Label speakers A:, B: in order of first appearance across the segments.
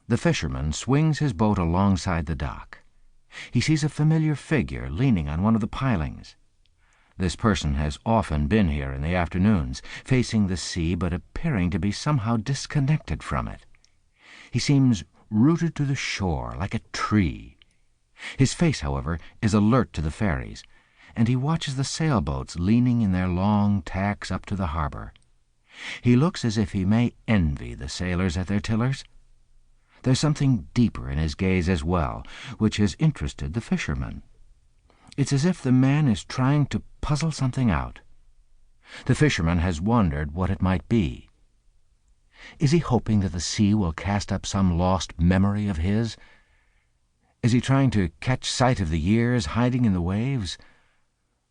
A: The fisherman swings his boat alongside the dock. He sees a familiar figure leaning on one of the pilings. This person has often been here in the afternoons, facing the sea but appearing to be somehow disconnected from it. He seems rooted to the shore like a tree. His face, however, is alert to the ferries, and he watches the sailboats leaning in their long tacks up to the harbor. He looks as if he may envy the sailors at their tillers. There's something deeper in his gaze as well, which has interested the fisherman. It's as if the man is trying to puzzle something out. The fisherman has wondered what it might be. Is he hoping that the sea will cast up some lost memory of his? Is he trying to catch sight of the years hiding in the waves?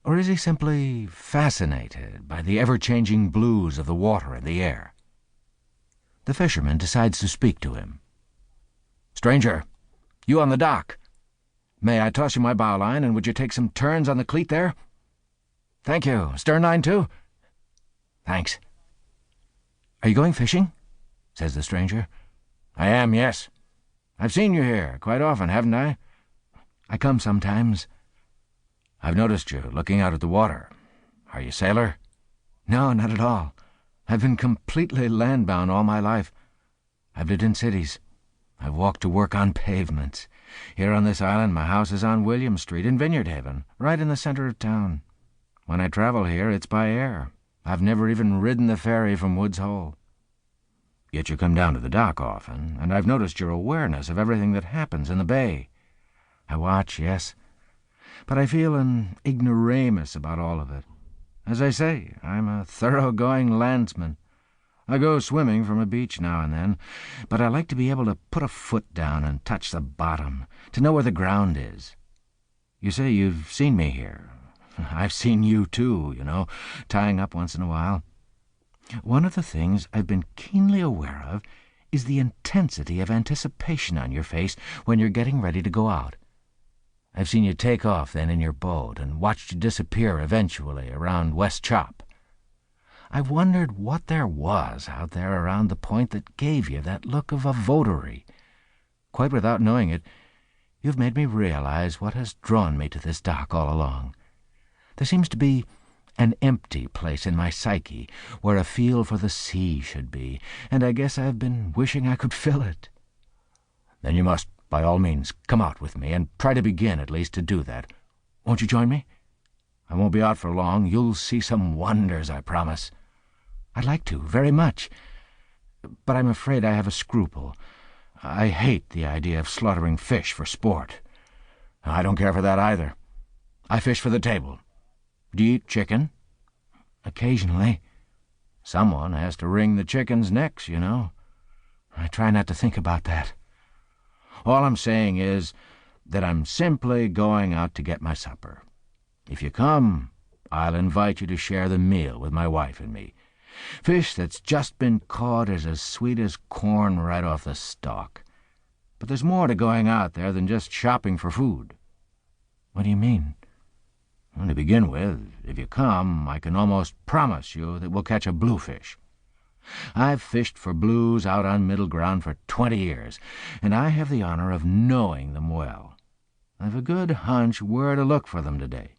A: Or is he simply fascinated by the ever-changing blues of the water and the air? The fisherman decides to speak to him. "Stranger, you on the dock. May I toss you my bowline, and would you take some turns on the cleat there?" "Thank you. Stern line, too?" "Thanks." "Are you going fishing?" says the stranger. "I am, yes. I've seen you here quite often, haven't I?" "I come sometimes." "I've noticed you looking out at the water. Are you a sailor?" "No, not at all. I've been completely landbound all my life. I've lived in cities. I've walked to work on pavements. Here on this island my house is on William Street in Vineyard Haven, right in the center of town. When I travel here, it's by air. I've never even ridden the ferry from Woods Hole." "Yet you come down to the dock often, and I've noticed your awareness of everything that happens in the bay." "I watch, yes, but I feel an ignoramus about all of it. As I say, I'm a thoroughgoing landsman. I go swimming from a beach now and then, but I like to be able to put a foot down and touch the bottom, to know where the ground is. You say you've seen me here. I've seen you too, tying up once in a while. One of the things I've been keenly aware of is the intensity of anticipation on your face when you're getting ready to go out. I've seen you take off then in your boat and watched you disappear eventually around West Chop. I've wondered what there was out there around the point that gave you that look of a votary. Quite without knowing it, you've made me realize what has drawn me to this dock all along. There seems to be an empty place in my psyche where a feel for the sea should be, and I guess I've been wishing I could fill it." "Then you must, by all means, come out with me, and try to begin, at least, to do that. Won't you join me? I won't be out for long. You'll see some wonders, I promise." "I'd like to, very much. But I'm afraid I have a scruple. I hate the idea of slaughtering fish for sport." "I don't care for that either. I fish for the table. Do you eat chicken?" "Occasionally." "Someone has to wring the chickens' necks, I try not to think about that. All I'm saying is that I'm simply going out to get my supper. If you come, I'll invite you to share the meal with my wife and me. Fish that's just been caught is as sweet as corn right off the stalk. But there's more to going out there than just shopping for food." "What do you mean?" "Well, to begin with, if you come, I can almost promise you that we'll catch a bluefish. I've fished for blues out on Middle Ground for 20 years, and I have the honor of knowing them well. I've a good hunch where to look for them today.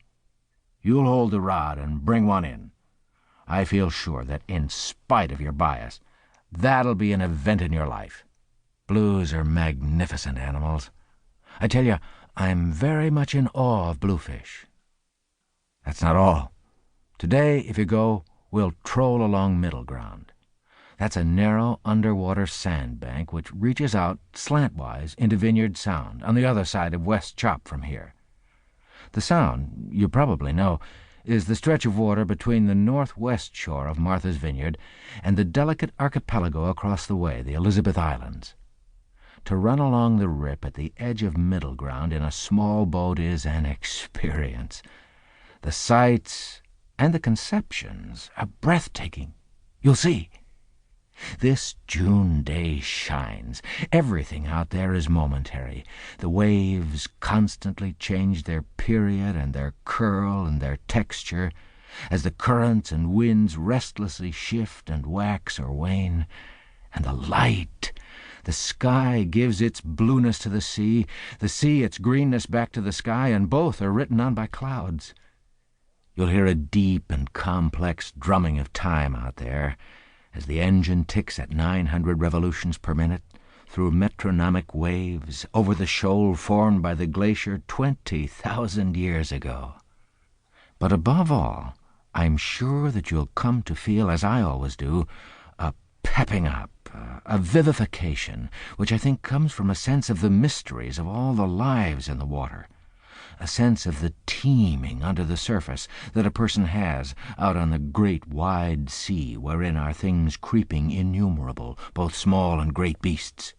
A: You'll hold the rod and bring one in. I feel sure that, in spite of your bias, that'll be an event in your life. Blues are magnificent animals. I tell you, I'm very much in awe of bluefish. That's not all. Today, if you go, we'll troll along Middle Ground. That's a narrow underwater sandbank which reaches out slantwise into Vineyard Sound on the other side of West Chop from here. The Sound, you probably know, is the stretch of water between the northwest shore of Martha's Vineyard and the delicate archipelago across the way, the Elizabeth Islands. To run along the rip at the edge of Middle Ground in a small boat is an experience. The sights and the conceptions are breathtaking. You'll see. This June day shines. Everything out there is momentary. The waves constantly change their period and their curl and their texture as the currents and winds restlessly shift and wax or wane. And the The sky gives its blueness to the sea its greenness back to the sky, and both are written on by clouds. You'll hear a deep and complex drumming of time out there as the engine ticks at 900 revolutions per minute through metronomic waves over the shoal formed by the glacier 20,000 years ago. But above all, I'm sure that you'll come to feel, as I always do, a pepping up, a vivification, which I think comes from a sense of the mysteries of all the lives in the water, a sense of the teeming under the surface that a person has out on the great wide sea wherein are things creeping innumerable, both small and great beasts.